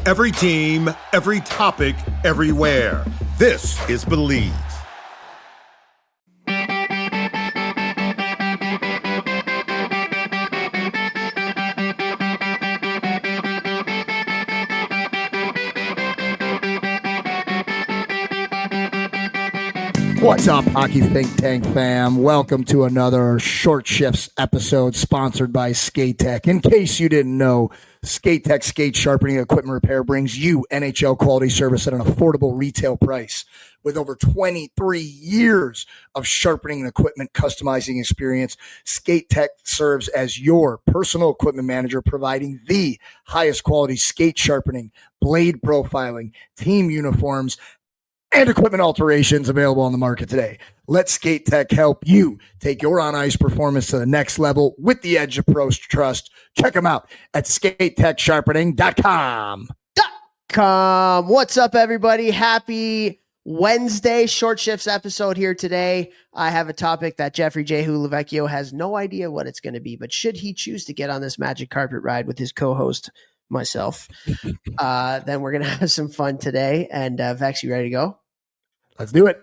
Every team, every topic, everywhere. This is Believe. What's up, Hockey Think Tank fam? Welcome to another Short Shifts episode sponsored by Skate Tech. In case you didn't know, Skate Tech skate sharpening equipment repair brings you NHL quality service at an affordable retail price. With over 23 years of sharpening equipment customizing experience, Skate Tech serves as your personal equipment manager, providing the highest quality skate sharpening, blade profiling, team uniforms, and equipment alterations available on the market today. Let Skate Tech help you take your on-ice performance to the next level with the edge of pro trust. Check them out at skatetechsharpening.com. What's up, everybody? Happy Wednesday. Short Shifts episode here today. I have a topic that Jeffrey J. Hulavecchio has no idea what it's going to be, but should he choose to get on this magic carpet ride with his co-host, myself, then we're going to have some fun today. And Vex, you ready to go? Let's do it.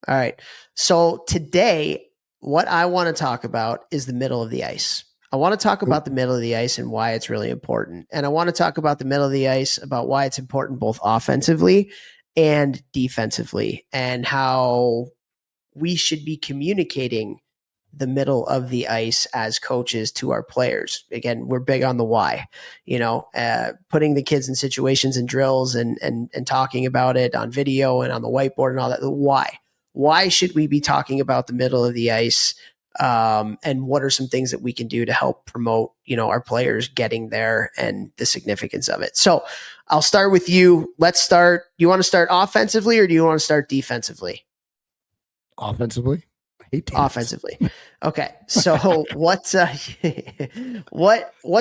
All right. So today, what I want to talk about is the middle of the ice. I want to talk about the middle of the ice and why it's really important. And I want to talk about the middle of the ice, about why it's important both offensively and defensively, and how we should be communicating the middle of the ice as coaches to our players. Again, we're big on the why, putting the kids in situations and drills and talking about it on video and on the whiteboard and all that. Why should we be talking about the middle of the ice? And what are some things that we can do to help promote, our players getting there and the significance of it? So I'll start with you. Let's start. You want to start offensively or do you want to start defensively? Offensively. Offensively. Okay. So what's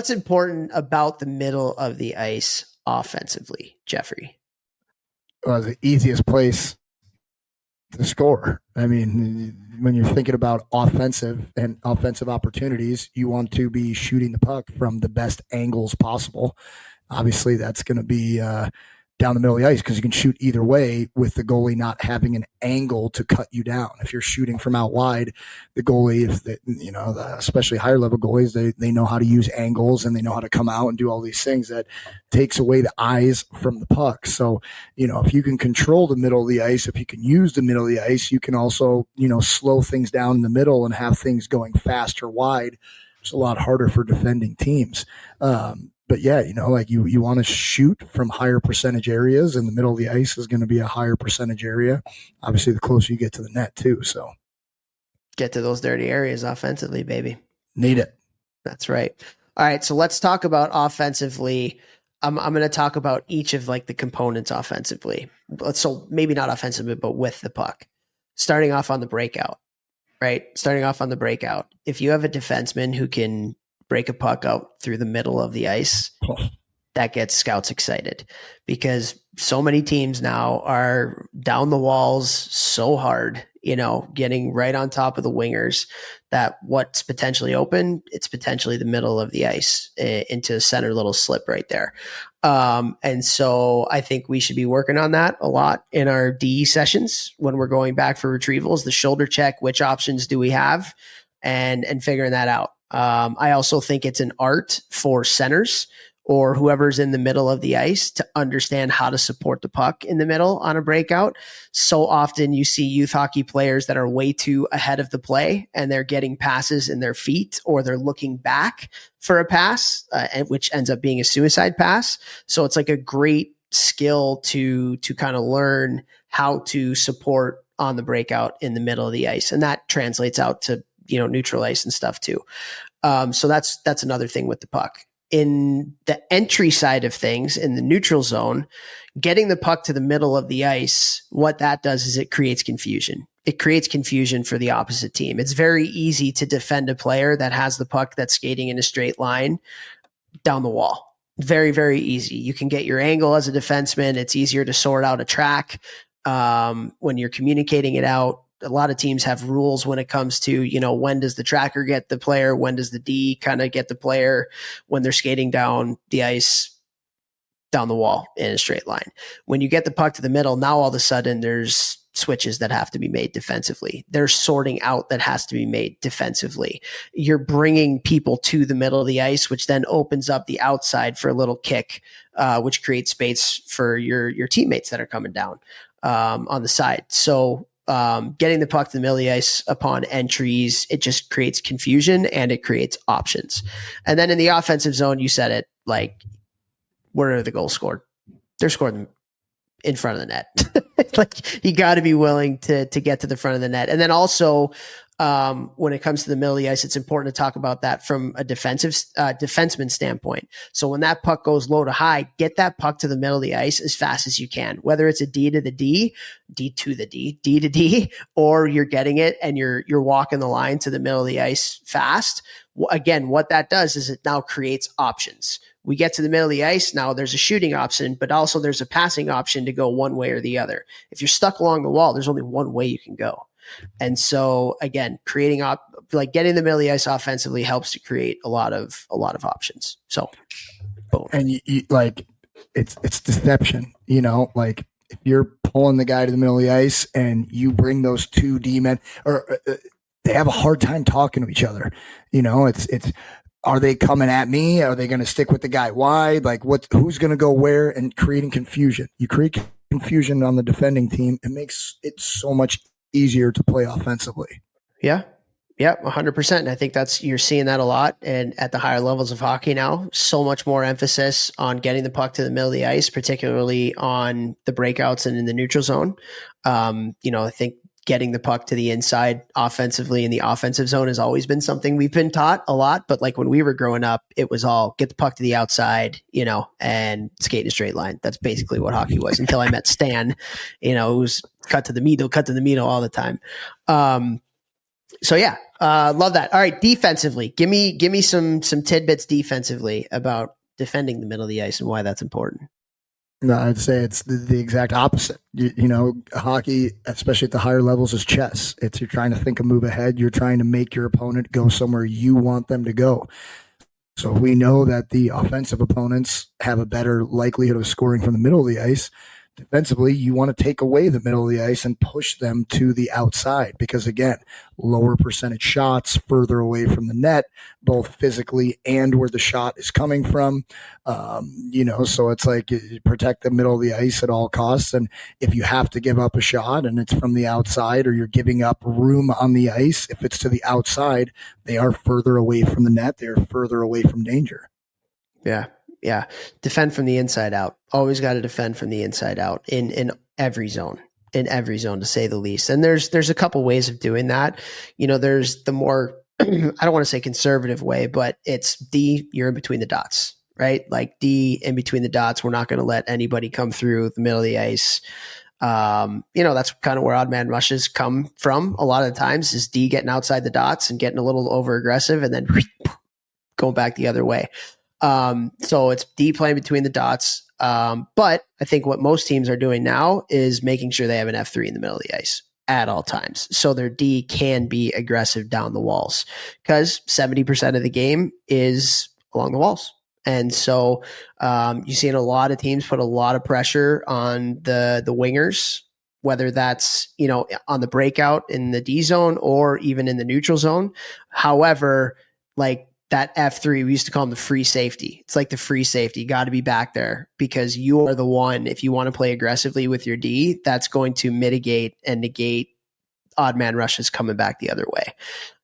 important about the middle of the ice offensively, Jeffrey? The easiest place to score. I mean, when you're thinking about offensive opportunities, you want to be shooting the puck from the best angles possible. Obviously, that's going to be down the middle of the ice because you can shoot either way with the goalie not having an angle to cut you down. If you're shooting from out wide, the goalie, especially higher level goalies, they know how to use angles and they know how to come out and do all these things that takes away the eyes from the puck. So, if you can control the middle of the ice, if you can use the middle of the ice, you can also, slow things down in the middle and have things going faster wide. It's a lot harder for defending teams. But yeah, you want to shoot from higher percentage areas, and the middle of the ice is going to be a higher percentage area. Obviously, the closer you get to the net too. So get to those dirty areas offensively, baby. Need it. That's right. All right. So let's talk about offensively. I'm going to talk about each of the components offensively. So maybe not offensively, but with the puck. Starting off on the breakout, right? If you have a defenseman who can break a puck out through the middle of the ice, that gets scouts excited because so many teams now are down the walls so hard, getting right on top of the wingers, that what's potentially open, it's potentially the middle of the ice into a center little slip right there. And so I think we should be working on that a lot in our DE sessions when we're going back for retrievals, the shoulder check, which options do we have, and figuring that out. I also think it's an art for centers or whoever's in the middle of the ice to understand how to support the puck in the middle on a breakout. So often you see youth hockey players that are way too ahead of the play and they're getting passes in their feet or they're looking back for a pass, which ends up being a suicide pass. So it's a great skill to kind of learn how to support on the breakout in the middle of the ice. And that translates out to neutral ice and stuff too. So that's another thing with the puck. In the entry side of things, in the neutral zone, getting the puck to the middle of the ice, what that does is it creates confusion. It creates confusion for the opposite team. It's very easy to defend a player that has the puck that's skating in a straight line down the wall. Very, very easy. You can get your angle as a defenseman. It's easier to sort out a track when you're communicating it out. A lot of teams have rules when it comes to, when does the tracker get the player? When does the D kind of get the player when they're skating down the ice? down the wall in a straight line. When you get the puck to the middle, now all of a sudden there's switches that have to be made defensively. There's sorting out that has to be made defensively. You're bringing people to the middle of the ice, which then opens up the outside for a little kick, which creates space for your teammates that are coming down on the side. So getting the puck to the middle of the ice upon entries, it just creates confusion and it creates options. And then in the offensive zone, you said it, like, where are the goals scored? They're scored in front of the net. Like, you got to be willing to get to the front of the net. And then also, when it comes to the middle of the ice, it's important to talk about that from a defenseman standpoint. So when that puck goes low to high, get that puck to the middle of the ice as fast as you can, whether it's a D to the D, D to the D, D to D, or you're getting it and you're walking the line to the middle of the ice fast. Again, what that does is it now creates options. We get to the middle of the ice. Now there's a shooting option, but also there's a passing option to go one way or the other. If you're stuck along the wall, there's only one way you can go. And so again, getting the middle of the ice offensively helps to create a lot of options. So boom. And you like, it's deception, like if you're pulling the guy to the middle of the ice and you bring those two D-men or they have a hard time talking to each other. It's, are they coming at me? Are they going to stick with the guy wide? Like who's going to go where, and creating confusion. You create confusion on the defending team. It makes it so much easier to play offensively. Yeah. Yeah, 100%. And I think you're seeing that a lot. And at the higher levels of hockey now, so much more emphasis on getting the puck to the middle of the ice, particularly on the breakouts and in the neutral zone. I think getting the puck to the inside offensively in the offensive zone has always been something we've been taught a lot. But like when we were growing up, it was all get the puck to the outside, and skate in a straight line. That's basically what hockey was until I met Stan, it was cut to the middle all the time. So yeah, love that. All right. Defensively, give me some tidbits defensively about defending the middle of the ice and why that's important. No, I'd say it's the exact opposite. Hockey, especially at the higher levels, is chess. You're trying to think a move ahead. You're trying to make your opponent go somewhere you want them to go. So we know that the offensive opponents have a better likelihood of scoring from the middle of the ice. Defensively, you want to take away the middle of the ice and push them to the outside because, again, lower percentage shots further away from the net, both physically and where the shot is coming from. So it's like you protect the middle of the ice at all costs. And if you have to give up a shot and it's from the outside or you're giving up room on the ice, if it's to the outside, they are further away from the net. They're further away from danger. Yeah. Yeah. Defend from the inside out. Always got to defend from the inside out in every zone, to say the least. And there's a couple ways of doing that. There's the more, I don't want to say conservative way, but it's D, you're in between the dots, right? Like D in between the dots. We're not going to let anybody come through the middle of the ice. That's kind of where odd man rushes come from. A lot of the times is D getting outside the dots and getting a little over aggressive and then going back the other way. So it's D playing between the dots. But I think what most teams are doing now is making sure they have an F3 in the middle of the ice at all times. So their D can be aggressive down the walls because 70% of the game is along the walls. And so, you see in a lot of teams put a lot of pressure on the wingers, whether that's, on the breakout in the D zone or even in the neutral zone. However, like, that F3, we used to call them the free safety. It's like the free safety. You got to be back there because you are the one, if you want to play aggressively with your D, that's going to mitigate and negate odd man rushes coming back the other way.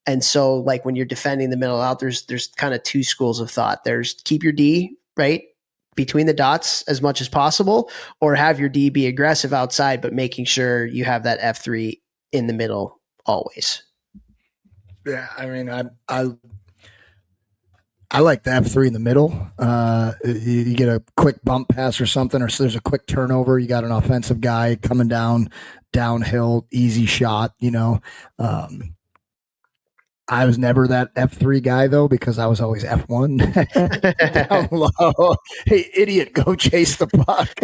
And so like when you're defending the middle out, there's kind of two schools of thought. There's keep your D, right, between the dots as much as possible, or have your D be aggressive outside, but making sure you have that F3 in the middle always. Yeah, I mean, I like the F3 in the middle. You get a quick bump pass or something, or so there's a quick turnover. You got an offensive guy coming downhill, easy shot. I was never that F3 guy though, because I was always F1 down low. Hey, idiot, go chase the puck.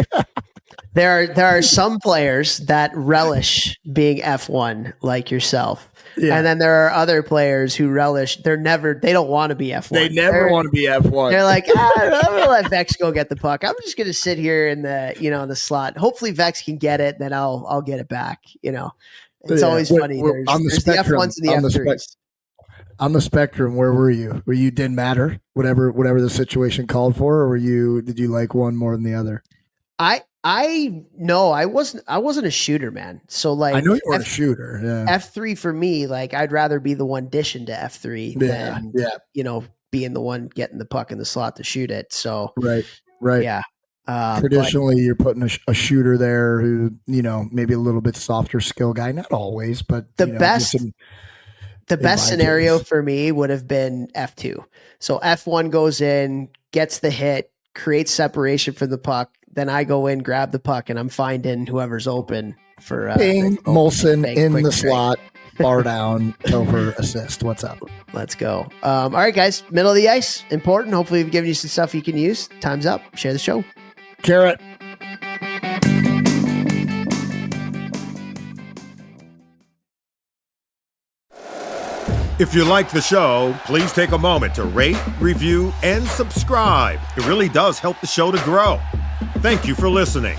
There are some players that relish being F1 like yourself. Yeah. And then there are other players who relish, they don't want to be F1. They never want to be F1. They're like, I'm going to let Vex go get the puck. I'm just going to sit here in the slot. Hopefully Vex can get it. Then I'll get it back. It's always funny. There's the F1s and the F3s. On the spectrum, where were you? Were you didn't matter, whatever the situation called for, or did you like one more than the other? No, I wasn't a shooter, man. So like, I know you weren't a shooter. Yeah. F3 for me, like I'd rather be the one dishing to F3 than being the one getting the puck in the slot to shoot it. So right. Yeah. Traditionally, you're putting a shooter there who, maybe a little bit softer skill guy. Not always, but the best scenario for me would have been F2. So F1 goes in, gets the hit, creates separation from the puck. Then I go in, grab the puck, and I'm finding whoever's open for Bing, Molson in the slot, bar down, over assist. What's up? Let's go. All right, guys, middle of the ice, important. Hopefully we've given you some stuff you can use. Time's up. Share the show. Carrot. If you like the show, please take a moment to rate, review, and subscribe. It really does help the show to grow. Thank you for listening.